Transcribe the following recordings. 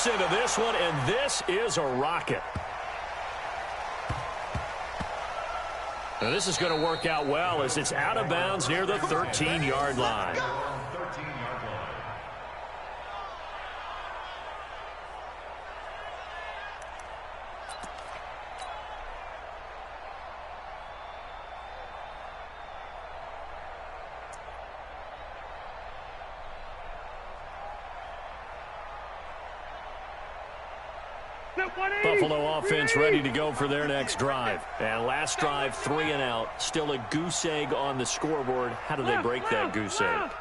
jumps into this one, and this is a rocket. Now this is going to work out well as it's out of bounds near the 13-yard line. Buffalo offense ready to go for their next drive. And last drive, 3 and out. Still a goose egg on the scoreboard. How do they break that goose egg?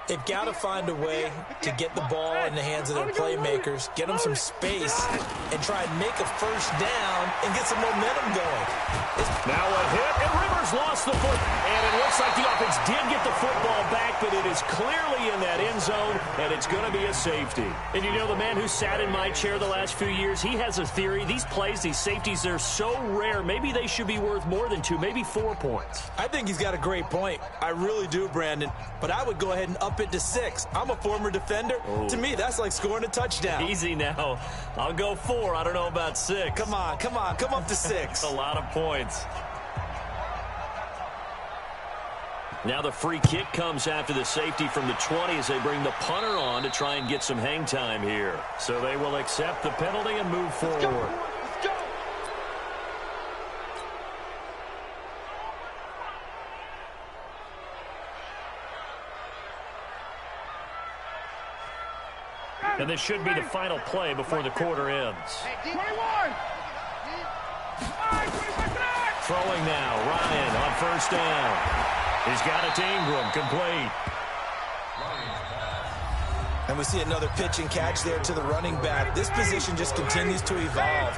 They've got to find a way to get the ball in the hands of their playmakers, get them some space, and try and make a first down and get some momentum going. Now a hit, and Rivers lost the foot. And it looks like the offense did get the football back, but it is clearly in that end zone, and it's going to be a safety. And you know, the man who sat in my chair the last few years, he has a theory. These plays, these safeties, they're so rare. Maybe they should be worth more than 2, maybe 4 points. I think he's got a great point. I really do, Brandon. But I would go ahead and up it to 6. I'm a former defender. Oh. To me, that's like scoring a touchdown. Easy now. I'll go 4. I don't know about 6. Come on. Come up to 6. A lot of points. Now the free kick comes after the safety from the 20 as they bring the punter on to try and get some hang time here. So they will accept the penalty and move forward. And this should be the final play before the quarter ends. 21. Throwing now, Ryan on first down. He's got it to Ingram, complete. And we see another pitch and catch there to the running back. This position just continues to evolve.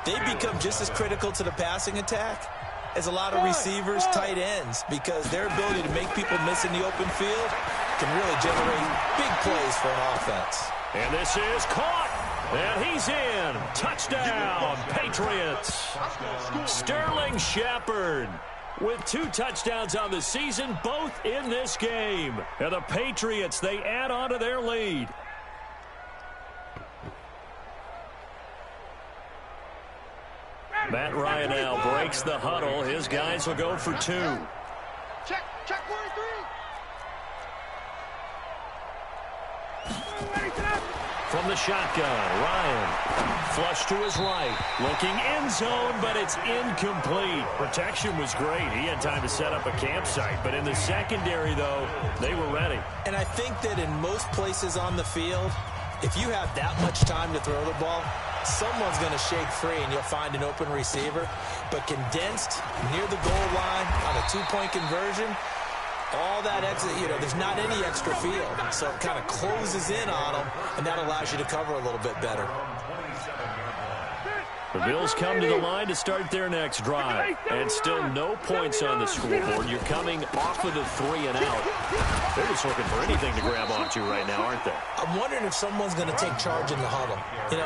They become just as critical to the passing attack as a lot of receivers, tight ends, because their ability to make people miss in the open field can really generate big plays for an offense. And this is caught. And he's in. Touchdown, Patriots. Sterling Shepard with 2 touchdowns on the season, both in this game. And the Patriots, they add on to their lead. Matt Ryan now breaks the huddle. His guys will go for 2. Check 43. From the shotgun, Ryan flush to his right, looking end zone, but it's incomplete. Protection was great. He had time to set up a campsite, but in the secondary, though, they were ready. And I think that in most places on the field, if you have that much time to throw the ball, someone's going to shake free and you'll find an open receiver. But condensed near the goal line on a 2-point conversion, all that exit, there's not any extra field. So it kind of closes in on them, and that allows you to cover a little bit better. The Bills come to the line to start their next drive. And still no points on the scoreboard. You're coming off of the 3 and out. They're just looking for anything to grab onto right now, aren't they? I'm wondering if someone's going to take charge in the huddle.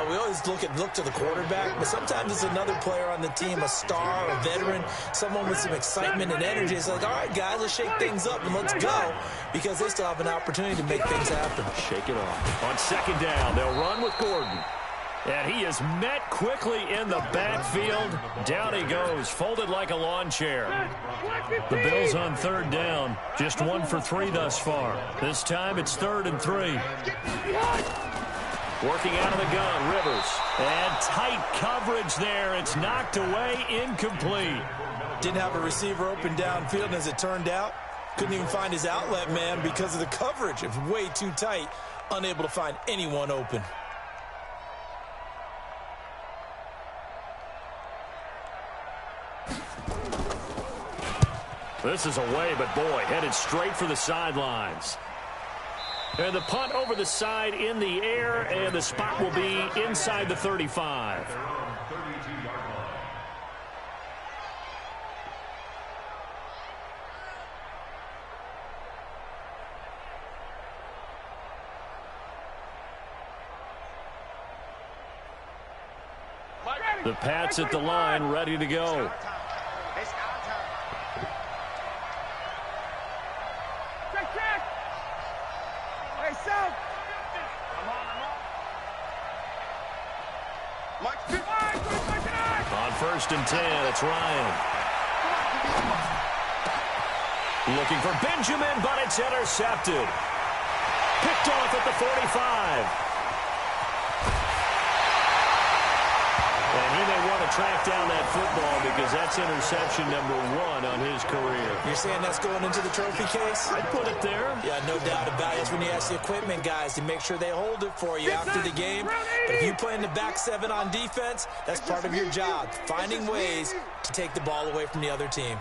We always look to the quarterback, but sometimes it's another player on the team, a star, a veteran, someone with some excitement and energy. It's like, all right, guys, let's shake things up and let's go, because they still have an opportunity to make things happen. Shake it off. On second down, they'll run with Gordon. And he is met quickly in the backfield. Down he goes, folded like a lawn chair. The Bills on third down, just 1 for 3 thus far. This time it's 3rd and 3. Working out of the gun, Rivers. And tight coverage there. It's knocked away, incomplete. Didn't have a receiver open downfield, and as it turned out, couldn't even find his outlet man because of the coverage. It was way too tight, unable to find anyone open. This is away, but boy, headed straight for the sidelines. And the punt over the side in the air, and the spot will be inside the 35. The Pats at the line, ready to go. On 1st and 10, it's Ryan. Looking for Benjamin, but it's intercepted. Picked off at the 45. And he may want to track down that football because that's interception number 1 on his career. You're saying that's going into the trophy case? I'd put it there. Yeah, no doubt about it. That's when you ask the equipment guys to make sure they hold it for you after the game. But if you play in the back 7 on defense, that's part of your job, finding ways to take the ball away from the other team.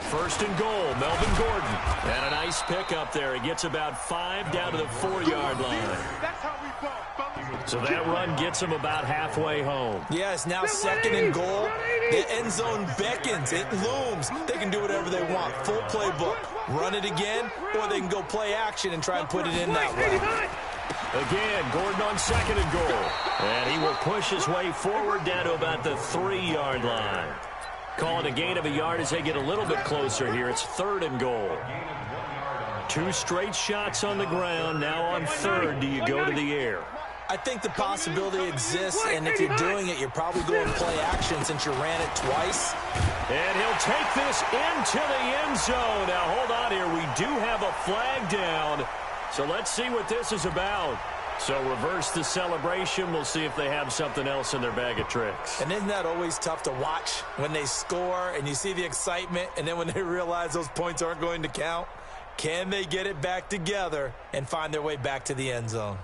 First and goal, Melvin Gordon. And a nice pick up there. He gets about 5 down to the 4-yard line. So that run gets him about halfway home. Yeah, it's now 2nd and goal. The end zone beckons. It looms. They can do whatever they want. Full playbook. Run it again, or they can go play action and try and put it in that way. Again, Gordon on 2nd and goal. And he will push his way forward down to about the 3-yard line. Calling a gain of a yard as they get a little bit closer here. It's 3rd and goal. 2 straight shots on the ground. Now on 3rd, do you go to the air? I think the possibility exists, and if you're doing it, you're probably going to play action since you ran it twice. And he'll take this into the end zone. Now, hold on here. We do have a flag down. So let's see what this is about. So reverse the celebration. We'll see if they have something else in their bag of tricks. And isn't that always tough to watch when they score and you see the excitement, and then when they realize those points aren't going to count? Can they get it back together and find their way back to the end zone?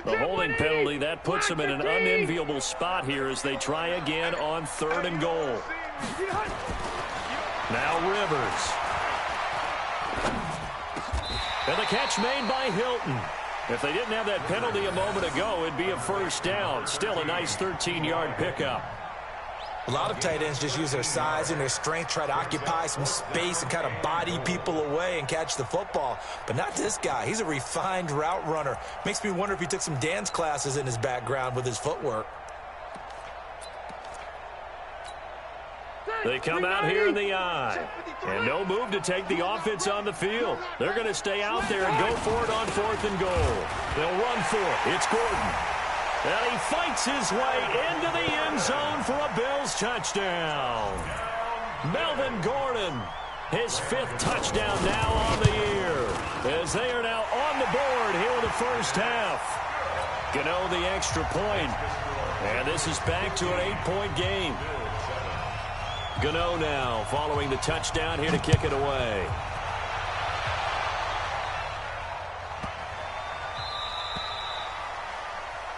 The holding penalty, that puts them in an unenviable spot here as they try again on 3rd and goal. Now Rivers. And the catch made by Hilton. If they didn't have that penalty a moment ago, it'd be a 1st down. Still a nice 13-yard pickup. A lot of tight ends just use their size and their strength, try to occupy some space and kind of body people away and catch the football. But not this guy. He's a refined route runner. Makes me wonder if he took some dance classes in his background with his footwork. They come out here in the eye. And no move to take the offense on the field. They're going to stay out there and go for it on 4th and goal. They'll run for it. It's Gordon. And he fights his way into the end zone for a Bills touchdown. Melvin Gordon, his 5th touchdown now on the year, as they are now on the board here in the first half. Gano the extra point, and this is back to an 8-point game. Gano now following the touchdown here to kick it away.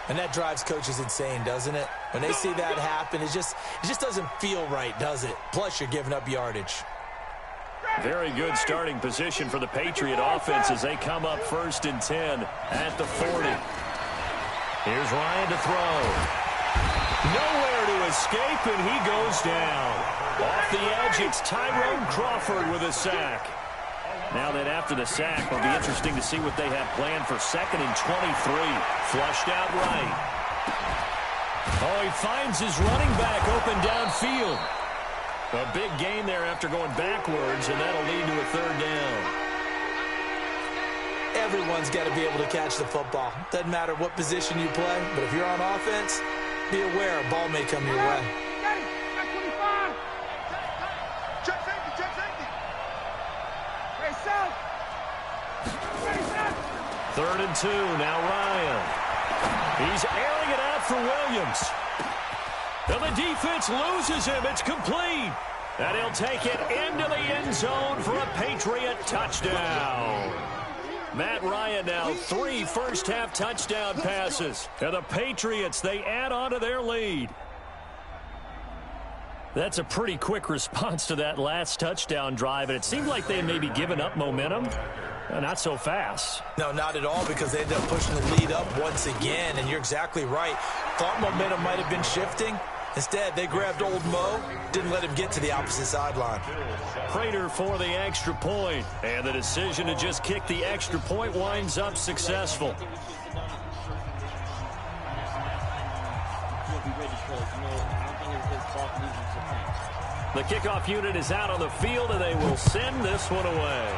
And that drives coaches insane, doesn't it? When they see that happen, it just doesn't feel right, does it? Plus, you're giving up yardage. Very good starting position for the Patriot offense as they come up 1st and 10 at the 40. Here's Ryan to throw. Nowhere to escape, and he goes down. Off the edge, it's Tyrone Crawford with a sack. Now that after the sack, it'll be interesting to see what they have planned for 2nd and 23. Flushed out right. Oh, he finds his running back open downfield. A big gain there after going backwards, and that'll lead to a 3rd down. Everyone's got to be able to catch the football. Doesn't matter what position you play, but if you're on offense, be aware a ball may come your way. Third and 2, now Ryan. He's airing it out for Williams. And the defense loses him. It's complete. And he'll take it into the end zone for a Patriot touchdown. Matt Ryan now 3 first-half touchdown passes. And the Patriots, they add on to their lead. That's a pretty quick response to that last touchdown drive, and it seemed like they may be giving up momentum. Not so fast. No, not at all, because they ended up pushing the lead up once again, and you're exactly right. Thought momentum might have been shifting. Instead, they grabbed old Mo, didn't let him get to the opposite sideline. Prater for the extra point, and the decision to just kick the extra point winds up successful. be ready because, I don't think his ball can leave him to chance. The kickoff unit is out on the field, and they will send this one away.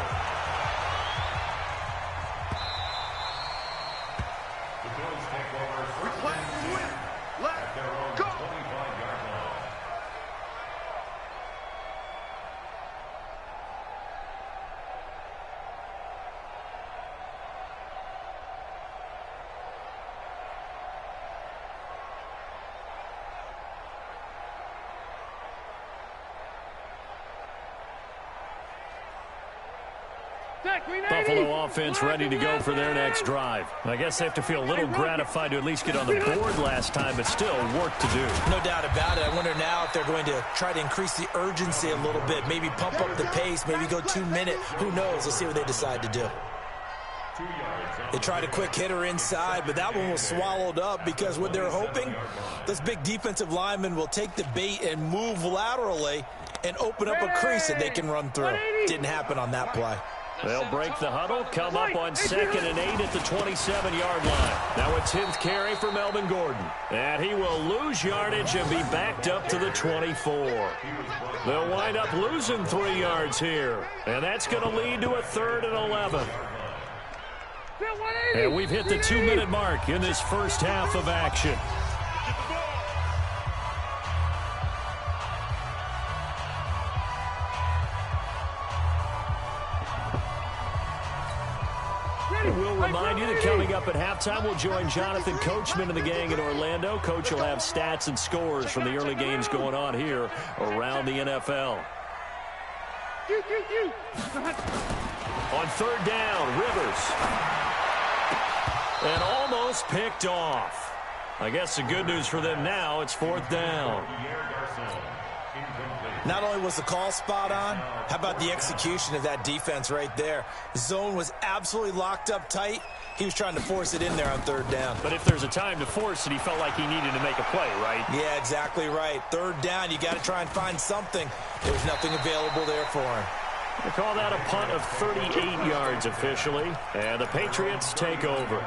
Buffalo offense ready to go for their next drive. I guess they have to feel a little gratified to at least get on the board last time, but still work to do. No doubt about it. I wonder now if they're going to try to increase the urgency a little bit, maybe pump up the pace, maybe go 2 minute. Who knows? Let's see what they decide to do. They tried a quick hitter inside, but that one was swallowed up because what they're hoping, this big defensive lineman will take the bait and move laterally and open up a crease that they can run through. Didn't happen on that play. They'll break the huddle, come up on 2nd and 8 at the 27-yard line. Now a 10th carry for Melvin Gordon. And he will lose yardage and be backed up to the 24. They'll wind up losing 3 yards here. And that's going to lead to a 3rd and 11. And we've hit the 2-minute mark in this first half of action. We'll remind you that coming up at halftime, we'll join Jonathan Coachman and the gang in Orlando. Coach will have stats and scores from the early games going on here around the NFL. On 3rd down, Rivers. And almost picked off. I guess the good news for them now, it's 4th down. Not only was the call spot on, how about the execution of that defense right there? The zone was absolutely locked up tight. He was trying to force it in there on 3rd down. But if there's a time to force it, he felt like he needed to make a play, right? Yeah, exactly right. 3rd down, you got to try and find something. There was nothing available there for him. They call that a punt of 38 yards officially, and the Patriots take over.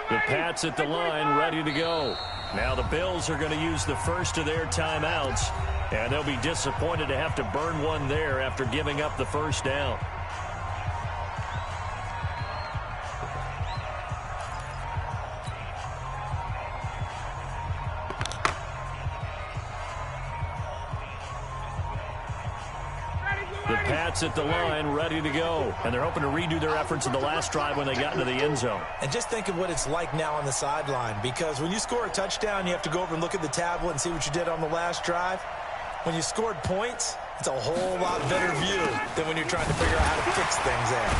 The Pats at the line, ready to go. Now the Bills are going to use the first of their timeouts, and they'll be disappointed to have to burn one there after giving up the first down. The Pats at the line, ready to go. And they're hoping to redo their efforts in the last drive when they got into the end zone. And just think of what it's like now on the sideline, because when you score a touchdown, you have to go over and look at the tablet and see what you did on the last drive. When you scored points, it's a whole lot better view than when you're trying to figure out how to fix things there.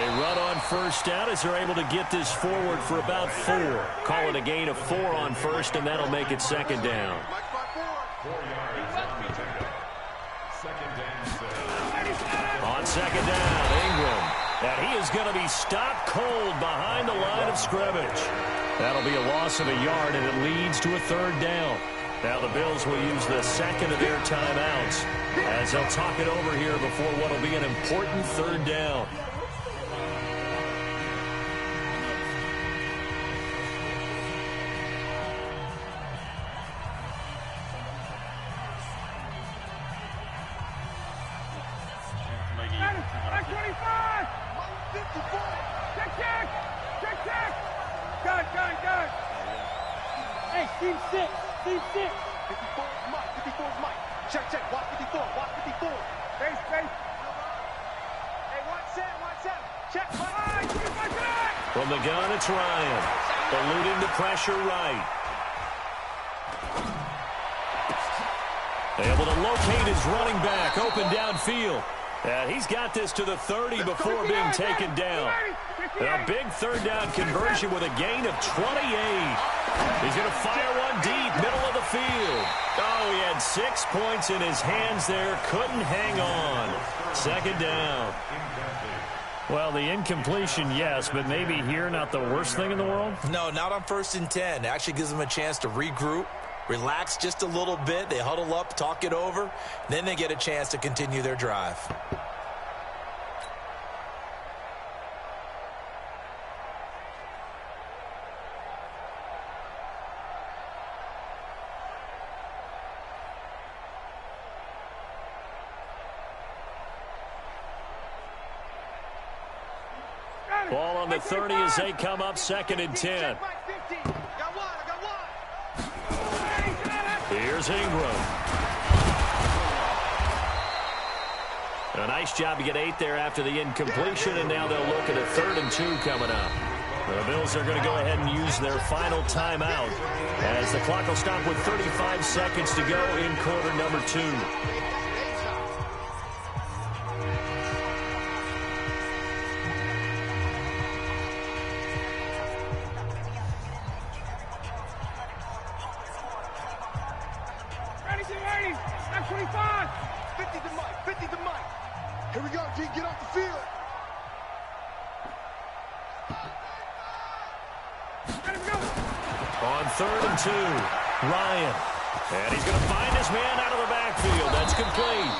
They run on 1st down as they're able to get this forward for about 4. Call it a gain of 4 on 1st, and that'll make it 2nd down. On 2nd down, Ingram. And he is going to be stopped cold behind the line of scrimmage. That'll be a loss of a yard, and it leads to a 3rd down. Now the Bills will use the 2nd of their timeouts as they'll talk it over here before what will be an important 3rd down. Team 6. 54 is Mike. 54 is Mike. Check. Watch 54. Watch 54. Face. Hey, watch set. Check. From the gun, it's Ryan. Eluding the pressure right. Able to locate his running back open downfield. And he's got this to the 30 before being taken down. A big 3rd down conversion with a gain of 28. He's going to fire one deep, middle of the field. Oh, he had 6 points in his hands there. Couldn't hang on. 2nd down. Well, the incompletion, yes, but maybe here not the worst thing in the world? No, not on 1st and 10. It actually gives them a chance to regroup, relax just a little bit. They huddle up, talk it over. Then they get a chance to continue their drive. Ball on the 30 as they come up 2nd and 10. Here's Ingram. A nice job to get 8 there after the incompletion, and now they'll look at a 3rd and 2 coming up. The Bills are going to go ahead and use their final timeout as the clock will stop with 35 seconds to go in quarter number 2. Here we go, G. Get off the field. Let him go. On 3rd and 2, Ryan. And he's going to find his man out of the backfield. That's complete.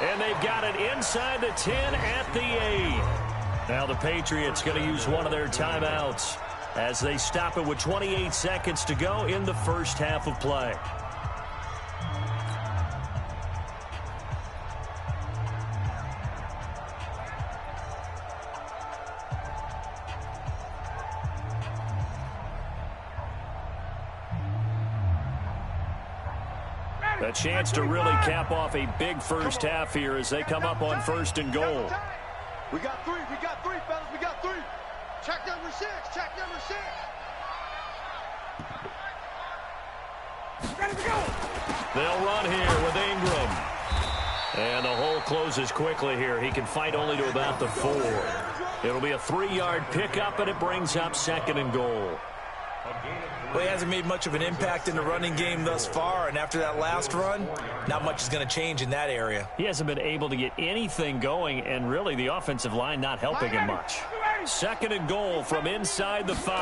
And they've got it inside the 10 at the 8. Now the Patriots going to use one of their timeouts as they stop it with 28 seconds to go in the first half of play. A chance to really cap off a big first half here as they come up on 1st and goal. We got 3, fellas, we got 3. Check number 6, check number 6. Ready to go. They'll run here with Ingram. And the hole closes quickly here. He can fight only to about the 4. It'll be a 3-yard pickup, and it brings up 2nd and goal. Well, he hasn't made much of an impact in the running game thus far, and after that last run, not much is going to change in that area. He hasn't been able to get anything going, and really the offensive line not helping him much. 2nd and goal from inside the 5.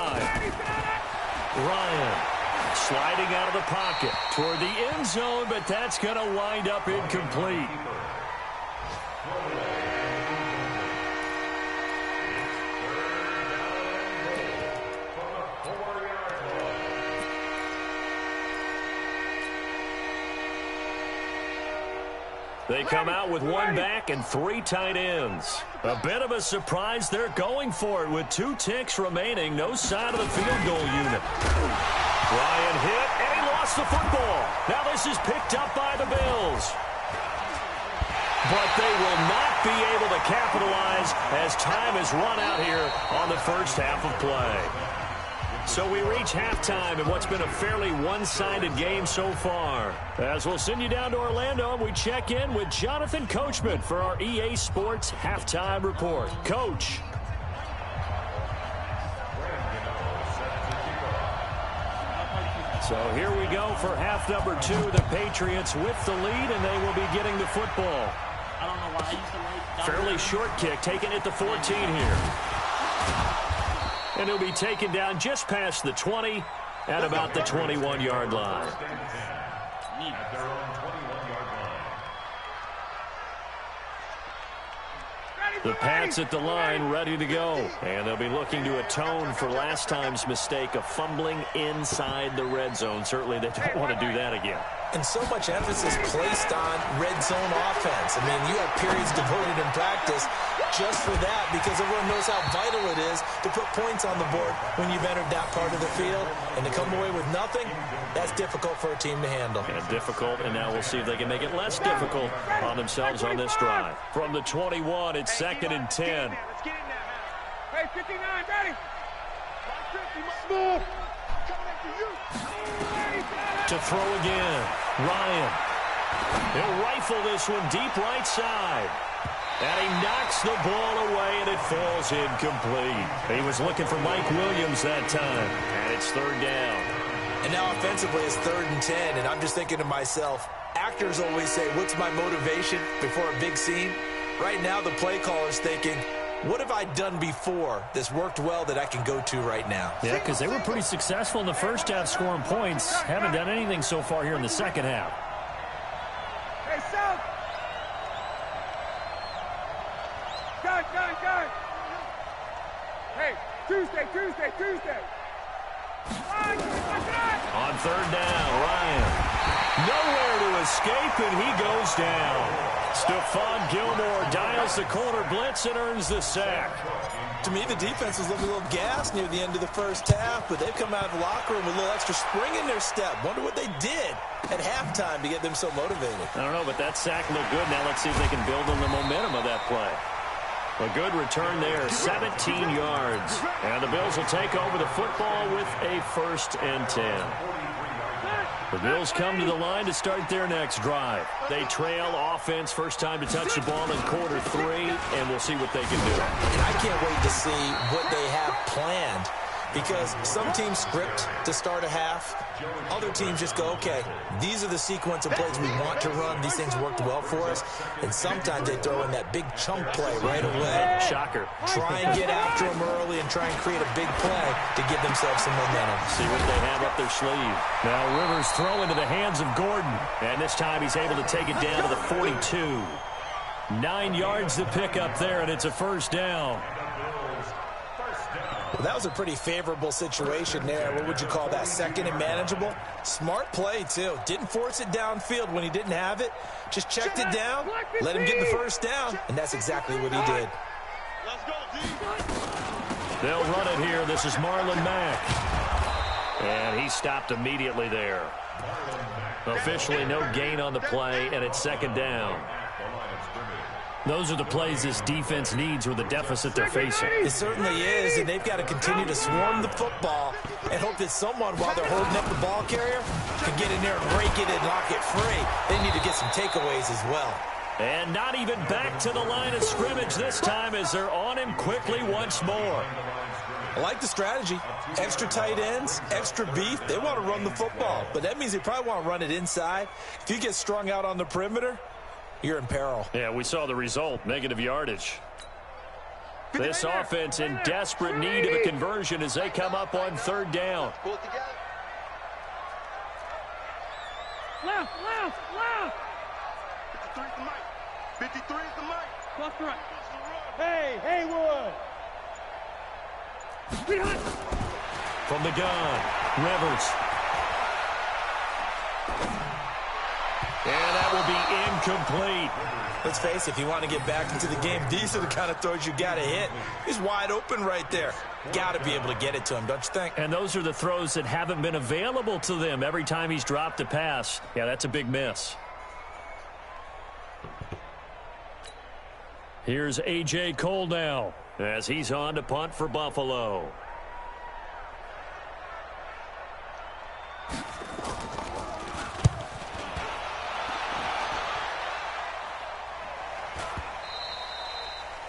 Ryan sliding out of the pocket toward the end zone, but that's going to wind up incomplete. They come out with 1 back and 3 tight ends. A bit of a surprise. They're going for it with 2 ticks remaining. No side of the field goal unit. Ryan hit, and he lost the football. Now this is picked up by the Bills. But they will not be able to capitalize as time is run out here on the first half of play. So we reach halftime in what's been a fairly one-sided game so far. As we'll send you down to Orlando, we check in with Jonathan Coachman for our EA Sports Halftime Report. Coach. So here we go for half number 2. The Patriots with the lead, and they will be getting the football. I don't know why I used to like Fairly short kick, taking it to 14 here. And he'll be taken down just past the 20 at about the 21-yard line. The Pats at the line, ready to go. And they'll be looking to atone for last time's mistake of fumbling inside the red zone. Certainly they don't want to do that again. And so much emphasis placed on red zone offense. I mean, you have periods devoted in practice just for that because everyone knows how vital it is to put points on the board when you've entered that part of the field. And to come away with nothing, that's difficult for a team to handle. And difficult, and now we'll see if they can make it less difficult on themselves on this drive. From the 21, it's 2nd and 10. Let's get in there, man. Hey, 59, ready. Smooth. Coming after you. To throw again, Ryan. He'll rifle this one deep right side. And he knocks the ball away, and it falls incomplete. He was looking for Mike Williams that time, and it's 3rd down. And now offensively it's 3rd and 10, and I'm just thinking to myself, actors always say, what's my motivation before a big scene? Right now the play caller's thinking, what have I done before that's worked well that I can go to right now? Yeah, because they were pretty successful in the first half scoring points. Haven't done anything so far here in the second half. Hey, South! Gun! Hey, Tuesday! On third down, Ryan. Nowhere to escape, and he goes down. Stephon Gilmore dials the corner blitz and earns the sack. To me, the defense was looking a little gassed near the end of the first half, but they've come out of the locker room with a little extra spring in their step. Wonder what they did at halftime to get them so motivated. I don't know, but that sack looked good. Now let's see if they can build on the momentum of that play. A good return there, 17 yards. And the Bills will take over the football with a 1st and 10. The Bills come to the line to start their next drive. They trail offense, first time to touch the ball in quarter 3, and we'll see what they can do. And I can't wait to see what they have planned, because some teams script to start a half. Other teams just go, okay, these are the sequence of plays we want to run. These things worked well for us. And sometimes they throw in that big chunk play right away. Shocker. Try and get after them early and try and create a big play to give themselves some momentum. See what they have up their sleeve. Now Rivers throw into the hands of Gordon. And this time he's able to take it down to the 42. 9 yards to pick up there, and it's a 1st down. Well, that was a pretty favorable situation there. What would you call that? Second and manageable? Smart play, too. Didn't force it downfield when he didn't have it. Just checked it down, let him get the 1st down, and that's exactly what he did. Let's go, D. They'll run it here. This is Marlon Mack. And he stopped immediately there. Officially no gain on the play, and it's 2nd down. Those are the plays this defense needs with the deficit they're facing. It certainly is, and they've got to continue to swarm the football and hope that someone, while they're holding up the ball carrier, can get in there and break it and knock it free. They need to get some takeaways as well. And not even back to the line of scrimmage this time as they're on him quickly once more. I like the strategy. Extra tight ends, extra beef. They want to run the football, but that means they probably want to run it inside. If you get strung out on the perimeter, you're in peril. Yeah, we saw the result, negative yardage. This offense in desperate need of a conversion as they come up on 3rd down. Left. 53 is the mic. 53 is the mic. Left to right. Hey, Haywood. From the gun, Rivers. And that will be incomplete. Let's face it, if you want to get back into the game, these are the kind of throws you got to hit. He's wide open right there. Got to be able to get it to him, don't you think? And those are the throws that haven't been available to them every time he's dropped a pass. Yeah, that's a big miss. Here's A.J. Cole now as he's on to punt for Buffalo.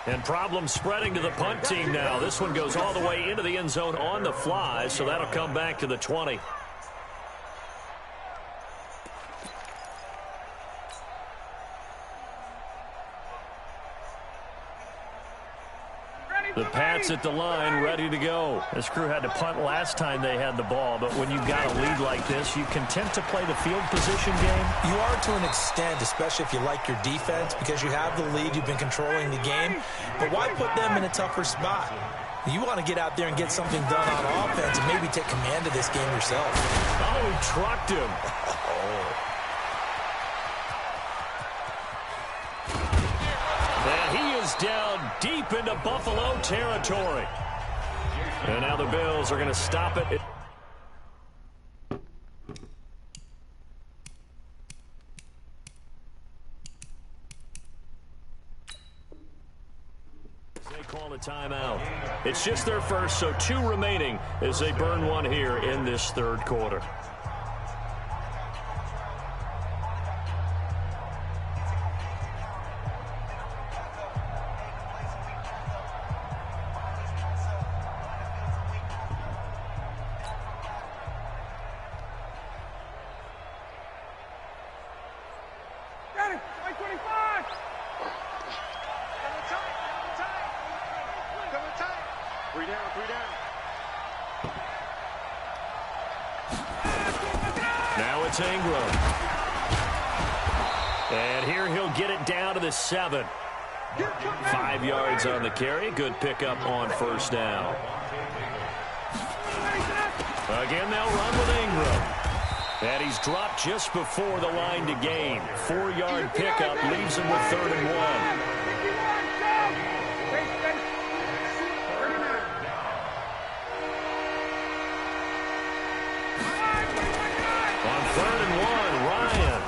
And problems spreading to the punt team now. This one goes all the way into the end zone on the fly, so that'll come back to the 20. The Pats at the line, ready to go. This crew had to punt last time they had the ball, but when you've got a lead like this, you content to play the field position game? You are to an extent, especially if you like your defense, because you have the lead, you've been controlling the game. But why put them in a tougher spot? You want to get out there and get something done on offense and maybe take command of this game yourself. Oh, he trucked him. And he is down deep into Buffalo territory. And now the Bills are going to stop it. They call a timeout. It's just their first, so 2 remaining as they burn one here in this 3rd quarter. it's Ingram. And here he'll get it down to the 7. 5 yards on the carry. Good pickup on first down. Again, they'll run with Ingram. And he's dropped just before the line to gain. 4-yard pickup leaves him with 3rd and 1. On 3rd and 1, Ryan.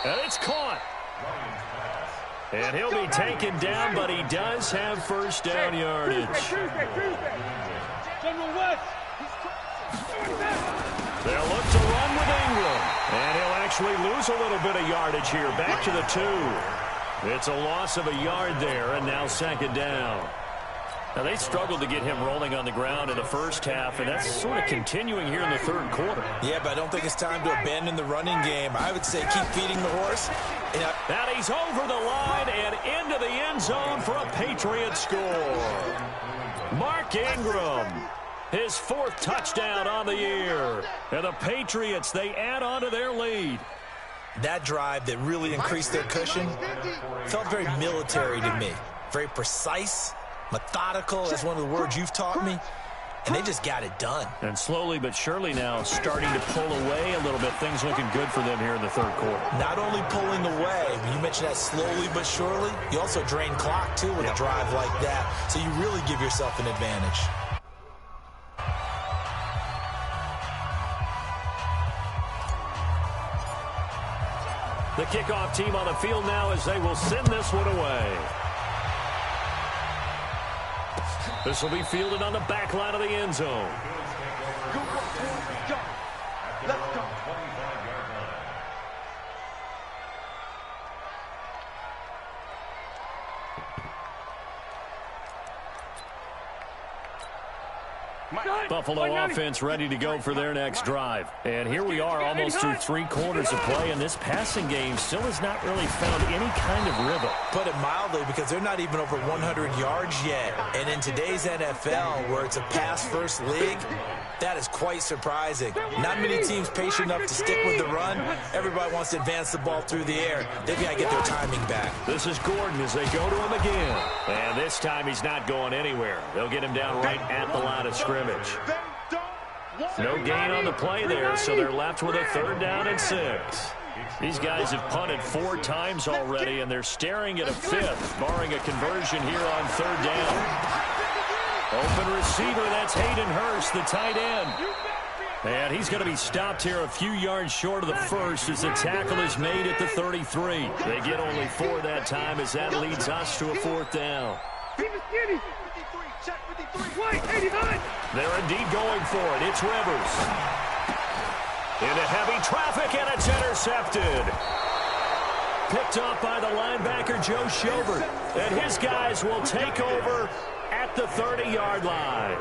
And it's caught. And he'll be taken down, but he does have first down yardage. They'll look to run with Ingram. And he'll actually lose a little bit of yardage here. Back to the 2. It's a loss of a yard there, and now 2nd down. Now, they struggled to get him rolling on the ground in the first half, and that's sort of continuing here in the 3rd quarter. Yeah, but I don't think it's time to abandon the running game. I would say keep feeding the horse. And he's over the line and into the end zone for a Patriot score. Mark Ingram, his 4th touchdown on the year. And the Patriots, they add on to their lead. That drive that really increased their cushion felt very military to me. Very precise. Methodical, that's one of the words you've taught me. And they just got it done. And slowly but surely now starting to pull away a little bit. Things looking good for them here in the 3rd quarter. Not only pulling away, you mentioned that slowly but surely, you also drain clock, too, with a drive like that. So you really give yourself an advantage. The kickoff team on the field now as they will send this one away. This will be fielded on the back line of the end zone. Let's go. Buffalo offense ready to go for their next drive. And here we are almost through 3 quarters of play, and this passing game still has not really found any kind of rhythm. Put it mildly, because they're not even over 100 yards yet. And in today's NFL, where it's a pass-first league, that is quite surprising. Not many teams patient enough to stick with the run. Everybody wants to advance the ball through the air. They've got to get their timing back. This is Gordon as they go to him again. And this time he's not going anywhere. They'll get him down right at the line of scrimmage. No gain on the play there, so they're left with a 3rd down and 6. These guys have punted 4 times already, and they're staring at a 5th, barring a conversion here on 3rd down. Open receiver, that's Hayden Hurst, the tight end. And he's going to be stopped here a few yards short of the 1st as the tackle is made at the 33. They get only 4 that time as that leads us to a 4th down. They're indeed going for it. It's Rivers. Into heavy traffic, and it's intercepted. Picked off by the linebacker, Joe Schobert. And his guys will take over at the 30-yard line.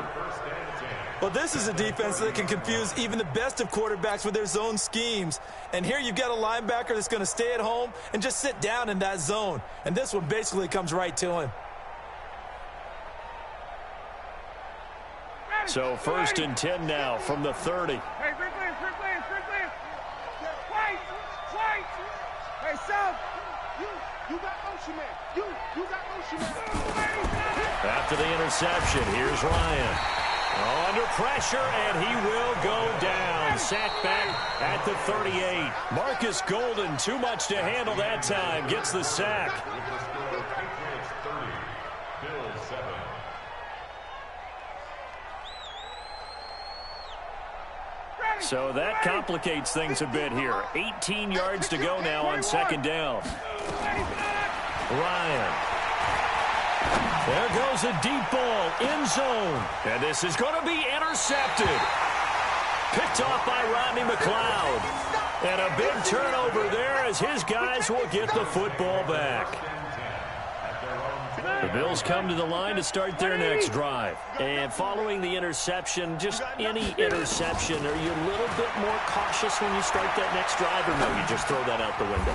Well, this is a defense that can confuse even the best of quarterbacks with their zone schemes. And here you've got a linebacker that's going to stay at home and just sit down in that zone. And this one basically comes right to him. So 1st and 10 now from the 30. Hey, South, you got motion, man. You got motion, man. After the interception, here's Ryan. Under pressure, and he will go down. Sacked back at the 38. Marcus Golden, too much to handle that time, gets the sack. So that complicates things a bit here. 18 yards to go now on 2nd down. Ryan. There goes a deep ball, end zone. And this is going to be intercepted. Picked off by Rodney McLeod. And a big turnover there as his guys will get the football back. The Bills come to the line to start their next drive. And following the interception, just any interception, are you a little bit more cautious when you start that next drive, or no, you just throw that out the window?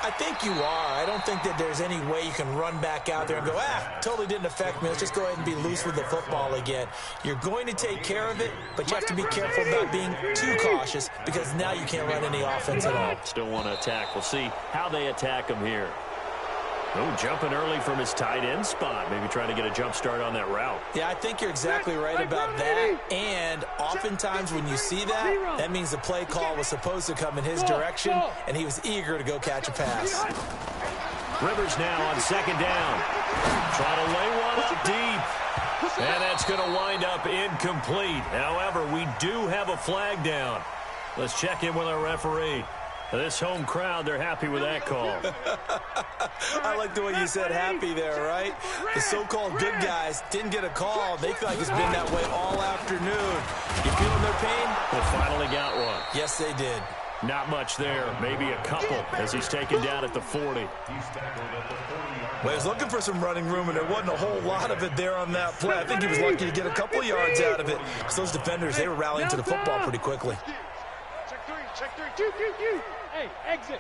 I think you are. I don't think that there's any way you can run back out there and go, totally didn't affect me. Let's just go ahead and be loose with the football again. You're going to take care of it, but you have to be careful about being too cautious because now you can't run any offense at all. Still want to attack. We'll see how they attack him here. Oh, jumping early from his tight end spot. Maybe trying to get a jump start on that route. Yeah, I think you're exactly right about that. And oftentimes when you see that, that means the play call was supposed to come in his direction, and he was eager to go catch a pass. Rivers now on second down. Trying to lay one up deep. And that's going to wind up incomplete. However, we do have a flag down. Let's check in with our referee. This home crowd, they're happy with that call. I like the way you said happy there, right? The so-called good guys didn't get a call. They feel like it's been that way all afternoon. You feeling their pain? They finally got one. Yes, they did. Not much there. Maybe a couple as he's taken down at the 40. Well, he was looking for some running room, and there wasn't a whole lot of it there on that play. I think he was lucky to get a couple of yards out of it because those defenders, they were rallying to the football pretty quickly. Check three. Hey, exit.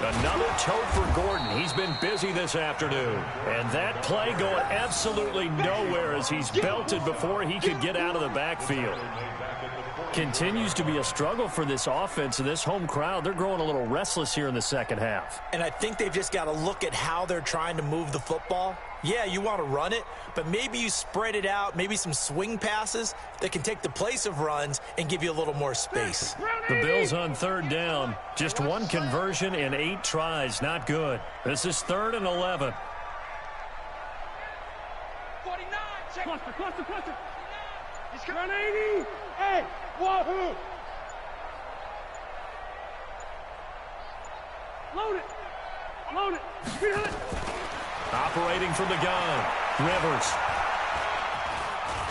Another toe for Gordon. He's been busy this afternoon. And that play going absolutely nowhere as he's belted before he could get out of the backfield. Continues to be a struggle for this offense and this home crowd. They're growing a little restless here in the second half. And I think they've just got to look at how they're trying to move the football. Yeah, you want to run it, but maybe you spread it out, maybe some swing passes that can take the place of runs and give you a little more space. The Bills on third down. Just one conversion in 8 tries. Not good. This is 3rd and 11. 49. Cluster. He's coming. 80. Hey, wahoo. Load it. Operating from the gun. Rivers.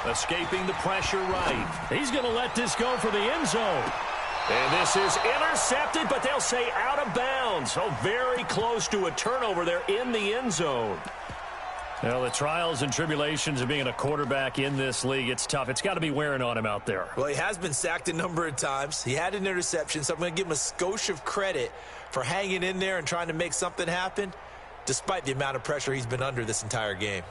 Escaping the pressure right. He's going to let this go for the end zone. And this is intercepted, but they'll say out of bounds. So very close to a turnover there in the end zone. Well, the trials and tribulations of being a quarterback in this league, it's tough. It's got to be wearing on him out there. Well, he has been sacked a number of times. He had an interception, so I'm going to give him a skosh of credit for hanging in there and trying to make something happen, despite the amount of pressure he's been under this entire game.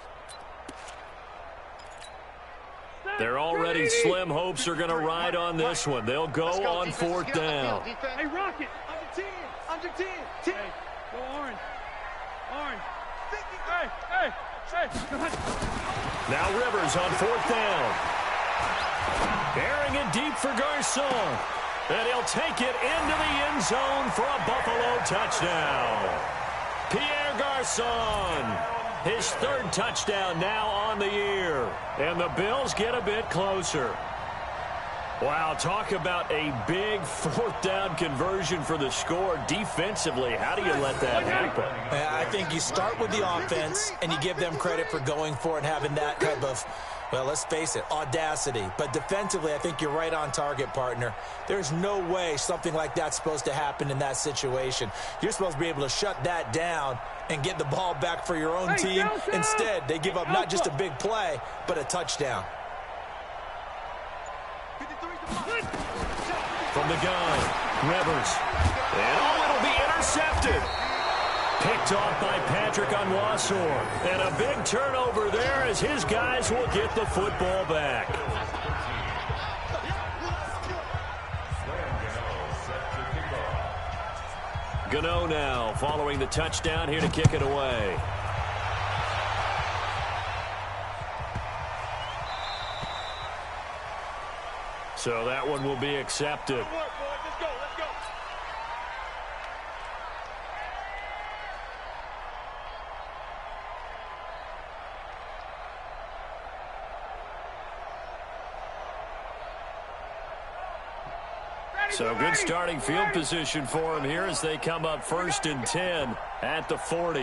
Their already slim hopes are going to ride on this one. They'll go on 4th down. Hey, Rocket, under 10. Hey, go orange. Hey. Now Rivers on 4th down. Bearing it deep for Garcon. And he'll take it into the end zone for a Buffalo touchdown. Pierre Garcon, his 3rd touchdown now on the year. And the Bills get a bit closer. Wow, talk about a big 4th down conversion for the score. Defensively, how do you let that happen? I think you start with the offense, and you give them credit for going for it and having that type of, well, let's face it, audacity. But defensively, I think you're right on target, partner. There's no way something like that's supposed to happen in that situation. You're supposed to be able to shut that down and get the ball back for your own team. Instead, they give up not just a big play, but a touchdown. From the gun, Rivers. And it'll be intercepted. Picked off by Patrick Onwuasor. And a big turnover there as his guys will get the football back. Gano now following the touchdown here to kick it away. So that one will be accepted. Let's go. So good starting field position for him here as they come up 1st and 10 at the 40.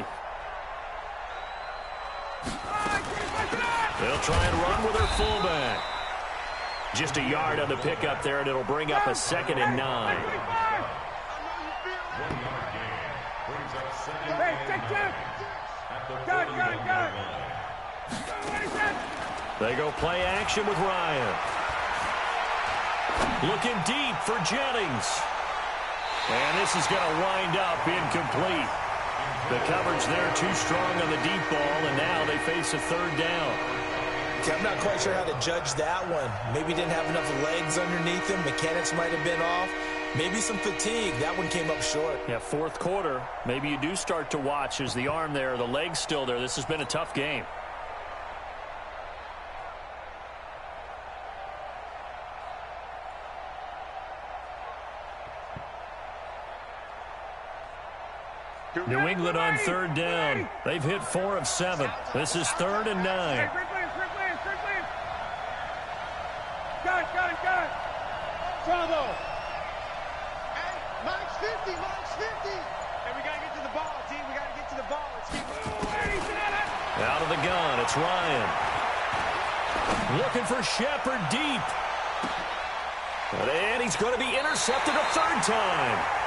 They'll try and run with their fullback. Just a yard on the pickup there, and it'll bring up a 2nd and 9. They go play action with Ryan. Looking deep for Jennings. And this is going to wind up incomplete. The coverage there too strong on the deep ball, and now they face a third down. I'm not quite sure how to judge that one. Maybe didn't have enough legs underneath him. Mechanics might have been off. Maybe some fatigue. That one came up short. Yeah, fourth quarter. Maybe you do start to watch as the arm there, the leg's still there. This has been a tough game. New England on third down. They've hit 4 of 7. This is 3rd and 9. Bravo. Mike's 50. And we got to get to the ball, team. We got to get to the ball. Let's keep moving. Out of the gun, it's Ryan. Looking for Shepard deep. And he's going to be intercepted a third time.